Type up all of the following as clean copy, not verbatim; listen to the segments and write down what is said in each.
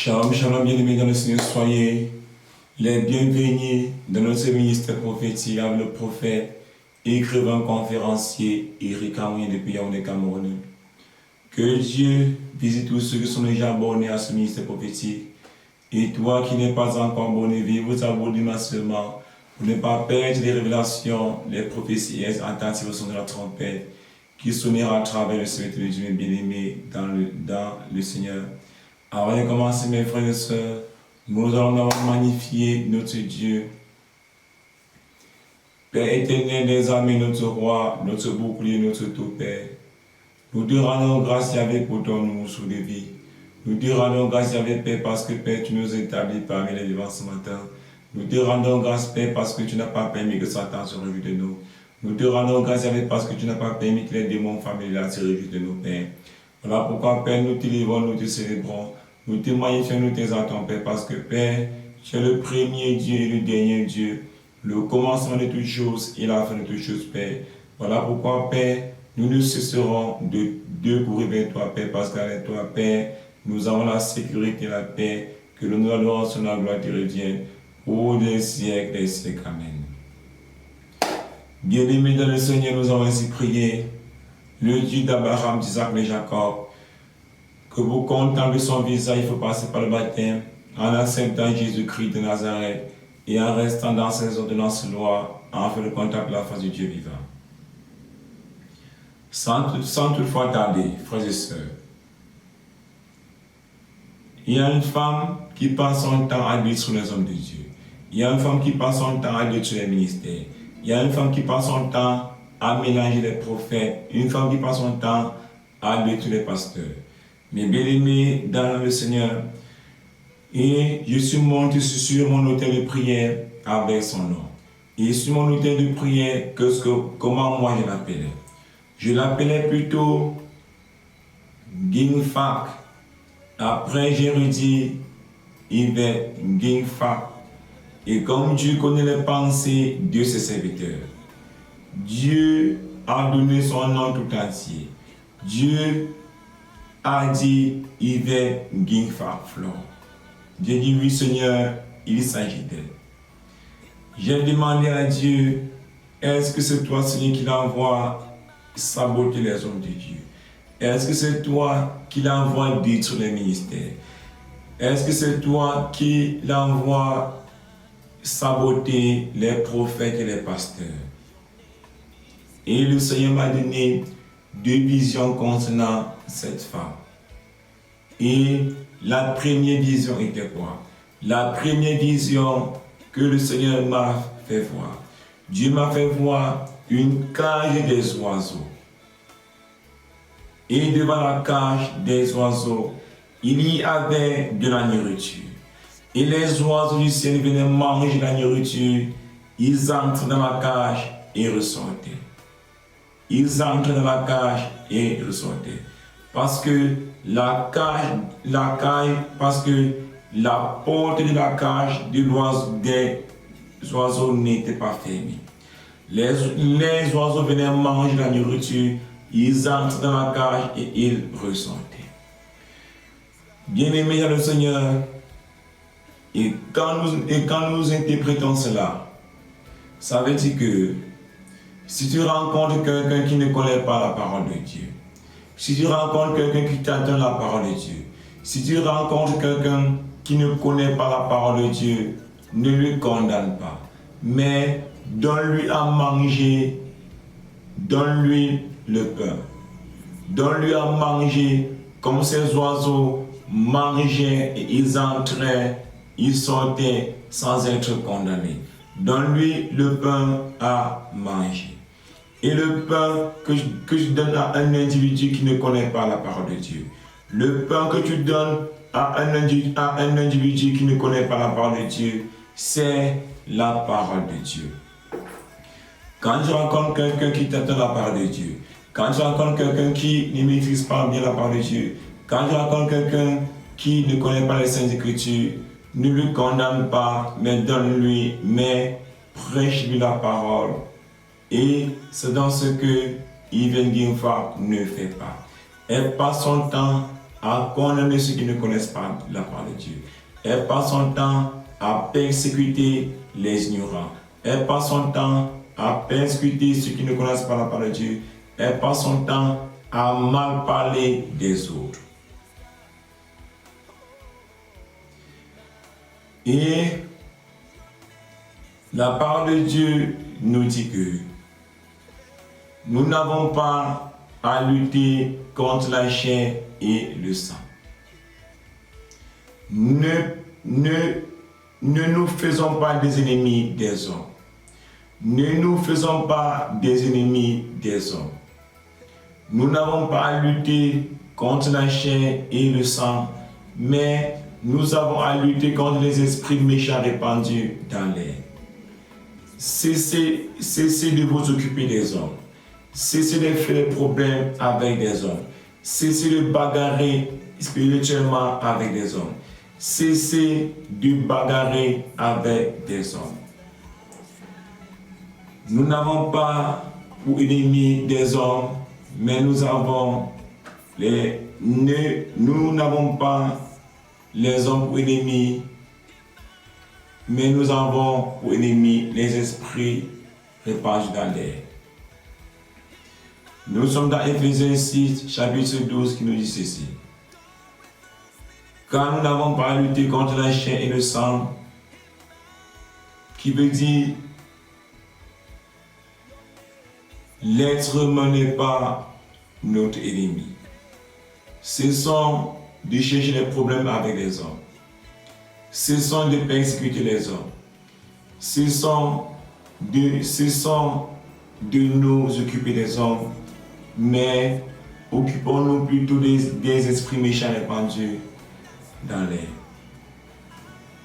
Shalom, shalom, bien-aimés dans le Seigneur, soyez les bienvenus dans notre ministère prophétique avec le prophète, écrivain, conférencier Eric Amoyen depuis Yaoundé, Cameroun. Que Dieu visite tous ceux qui sont déjà abonnés à ce ministère prophétique. Et toi qui n'es pas encore abonné, veuillez vous abonner massivement pour ne pas perdre les révélations, les prophéties attentives au son de la trompette qui sonnera à travers le serviteur de Dieu bien-aimé dans le Seigneur. Avant de commencer, mes frères et sœurs, nous allons magnifier notre Dieu. Père éternel des armées, notre roi, notre bouclier, notre tout-père. Nous te rendons grâce, Yahvé, pour ton nous de vie. Nous te rendons grâce, Yahvé, Père, parce que, Père, tu nous établis parmi les vivants ce matin. Nous te rendons grâce, Père, parce que tu n'as pas permis que Satan se réjouisse de nous. Nous te rendons grâce, Yahvé, parce que tu n'as pas permis que les démons familiers se réjouissent de nous, Père. Voilà pourquoi, Père, nous te livrons, nous te célébrons. Nous te magnifions, nous t'exaltons, Père, parce que, Père, tu es le premier Dieu et le dernier Dieu, le commencement de toutes choses et la fin de toutes choses, Père. Voilà pourquoi, Père, nous ne cesserons de courir vers toi, Père, parce qu'avec toi, Père, nous avons la sécurité et la paix, que le nom de l'adoration et la gloire te revienne, pour des siècles, des siècles. Amen. Bien-aimés dans le Seigneur, nous avons ainsi prié, le Dieu d'Abraham, d'Isaac et Jacob, que vous contemplez son visage, il faut passer par le baptême, en acceptant Jésus-Christ de Nazareth et en restant dans ses ordonnances lois, afin de contempler la face du Dieu vivant. Sans toutefois tarder, frères et sœurs, il y a une femme qui passe son temps à détruire les hommes de Dieu. Il y a une femme qui passe son temps à détruire les ministères. Il y a une femme qui passe son temps à mélanger les prophètes. Une femme qui passe son temps à détruire les pasteurs. Mais bien aimé dans le Seigneur, et je suis monté sur mon autel de prière avec son nom. Et sur mon autel de prière, comment moi je l'appelais? Je l'appelais plutôt Gingfak. Après j'ai redit Yvette Gingfak. Et comme Dieu connaît les pensées de ses serviteurs, Dieu a donné son nom tout entier. Dieu a dit Yvette Gingfak Flore. J'ai dit oui Seigneur, il s'agit d'elle. J'ai demandé à Dieu, est-ce que c'est toi Seigneur qui l'envoie saboter les hommes de Dieu? Est-ce que c'est toi qui l'envoie détruire les ministères? Est-ce que c'est toi qui l'envoie saboter les prophètes et les pasteurs? Et le Seigneur m'a donné deux visions concernant cette femme. Et la première vision était quoi? La première vision que le Seigneur m'a fait voir. Dieu m'a fait voir une cage des oiseaux. Et devant la cage des oiseaux, il y avait de la nourriture. Et les oiseaux du ciel venaient manger la nourriture. Ils entraient dans la cage et ressortaient. Ils entraient dans la cage et ressortaient. Parce que la porte de la cage des oiseaux n'était pas fermée. Les oiseaux venaient manger la nourriture, ils entrent dans la cage et ils ressortaient. Bien-aimés dans le Seigneur, et quand nous interprétons cela, ça veut dire que si tu rencontres quelqu'un qui ne connaît pas la parole de Dieu, si tu rencontres quelqu'un qui t'entend la parole de Dieu, si tu rencontres quelqu'un qui ne connaît pas la parole de Dieu, ne lui condamne pas, mais donne-lui à manger, donne-lui le pain. Donne-lui à manger comme ces oiseaux mangeaient et ils entraient, ils sortaient sans être condamnés. Donne-lui le pain à manger. Et le pain que je donne à un individu qui ne connaît pas la parole de Dieu, le pain que tu donnes à un individu qui ne connaît pas la parole de Dieu, c'est la parole de Dieu. Quand tu rencontres quelqu'un qui t'entend la parole de Dieu, quand tu rencontres quelqu'un qui ne maîtrise pas bien la parole de Dieu, quand tu rencontres quelqu'un qui ne connaît pas les Saintes Écritures, ne lui condamne pas, mais donne-lui, mais prêche-lui la parole. Et c'est dans ce que Yvette Gingfak ne fait pas. Elle passe son temps à condamner ceux qui ne connaissent pas la parole de Dieu. Elle passe son temps à persécuter les ignorants. Elle passe son temps à persécuter ceux qui ne connaissent pas la parole de Dieu. Elle passe son temps à mal parler des autres. Et la parole de Dieu nous dit que nous n'avons pas à lutter contre la chair et le sang. Ne nous faisons pas des ennemis des hommes. Ne nous faisons pas des ennemis des hommes. Nous n'avons pas à lutter contre la chair et le sang, mais nous avons à lutter contre les esprits méchants répandus dans l'air. Cessez de vous occuper des hommes. Cessez de faire des problèmes avec des hommes. Cessez de bagarrer spirituellement avec des hommes. Cessez de bagarrer avec des hommes. Nous n'avons pas pour ennemis des hommes, mais nous n'avons pas les hommes pour ennemis, mais nous avons pour ennemis les esprits répandus dans l'air. Nous sommes dans Éphésiens 6, chapitre 12, qui nous dit ceci. Car nous n'avons pas à lutter contre la chair et le sang, qui veut dire l'être humain n'est pas notre ennemi. Cessons de chercher les problèmes avec les hommes. Cessons de persécuter les hommes. Cessons de nous occuper des hommes, mais occupons-nous plutôt des esprits méchants répandus dans l'air.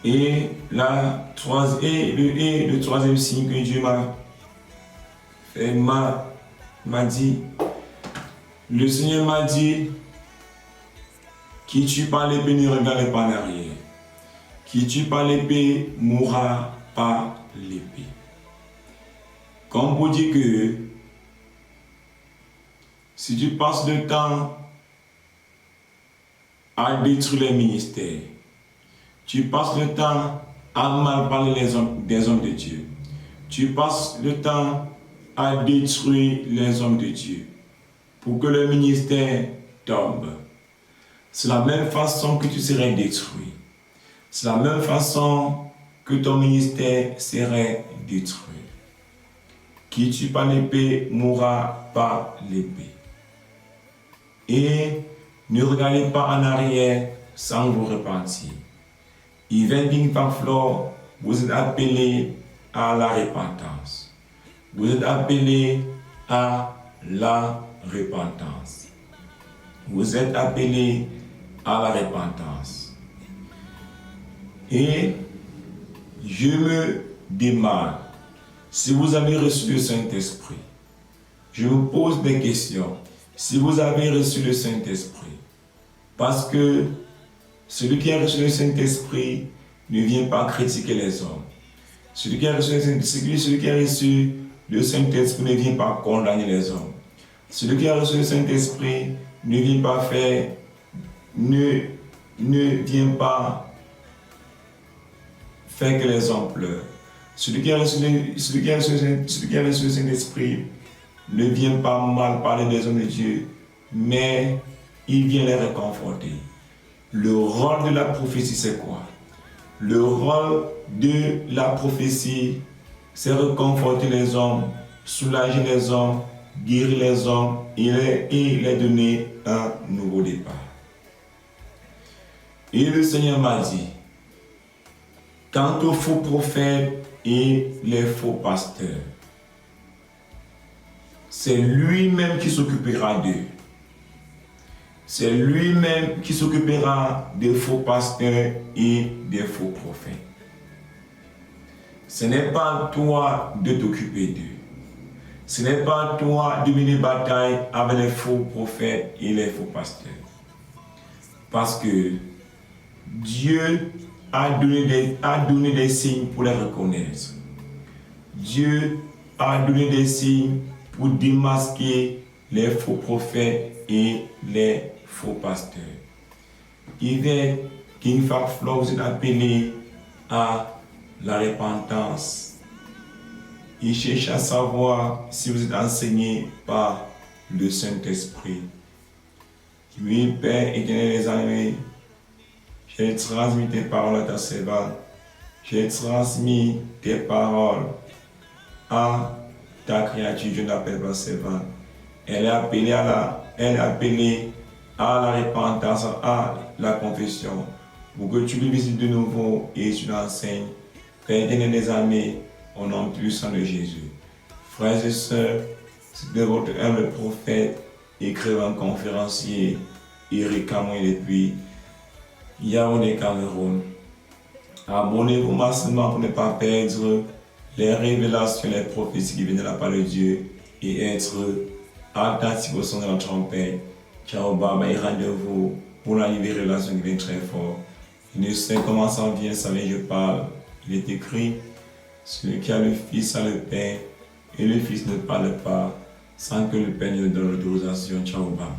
Et le troisième signe que Dieu m'a dit, le Seigneur m'a dit, qui tue par l'épée ne regarde pas en arrière. Qui tue par l'épée mourra par l'épée. Comme pour dire que si tu passes le temps à détruire les ministères, tu passes le temps à mal parler des hommes de Dieu, tu passes le temps à détruire les hommes de Dieu pour que le ministère tombe, c'est la même façon que tu serais détruit. C'est la même façon que ton ministère serait détruit. Qui tue par l'épée mourra par l'épée. Et ne regardez pas en arrière sans vous repentir. Even parfois, vous êtes appelés à la repentance. Vous êtes appelés à la repentance. Vous êtes appelés à la repentance. Et je me demande, si vous avez reçu le Saint-Esprit, je vous pose des questions. Si vous avez reçu le Saint-Esprit, parce que celui qui a reçu le Saint-Esprit ne vient pas critiquer les hommes. Celui qui a reçu le Saint-Esprit ne vient pas condamner les hommes. Celui qui a reçu le Saint-Esprit ne vient pas faire que les hommes pleurent. Celui qui a reçu le Saint-Esprit ne vient pas mal parler des hommes de Dieu, mais il vient les réconforter. Le rôle de la prophétie, c'est quoi? Le rôle de la prophétie, c'est réconforter les hommes, soulager les hommes, guérir les hommes et les donner un nouveau départ. Et le Seigneur m'a dit, quant aux faux prophètes et les faux pasteurs, c'est lui-même qui s'occupera d'eux. C'est lui-même qui s'occupera des faux pasteurs et des faux prophètes. Ce n'est pas à toi de t'occuper d'eux. Ce n'est pas à toi de mener bataille avec les faux prophètes et les faux pasteurs. Parce que Dieu a donné des signes pour les reconnaître. Dieu a donné des signes pour démasquer les faux prophètes et les faux pasteurs. Yvette, King Farflo, vous êtes appelés à la repentance. Il cherche à savoir si vous êtes enseigné par le Saint-Esprit. Oui, Père éternel des armées, j'ai transmis tes paroles à ta servante. J'ai transmis tes paroles à ta créature, je n'appelle pas servante. Elle est appelée à la repentance, à la confession, pour que tu lui visites de nouveau et tu l'enseignes. Père éternel des armées, au nom puissant de Jésus. Frères et sœurs, c'est de votre humble prophète, écrivain conférencier, Eric Camoin depuis Yaoundé, Cameroun. Abonnez-vous massivement pour ne pas perdre les révélations, les prophéties qui viennent de la part de Dieu et être attentif au son de la trompette. Ciao, baba, et rendez-vous pour la nouvelle relation qui vient très fort. Je ne sais comment ça vient, ça vient, je parle. Il est écrit, celui qui a le Fils a le Père, et le Fils ne parle pas sans que le Père ne donne l'autorisation. Ciao, baba.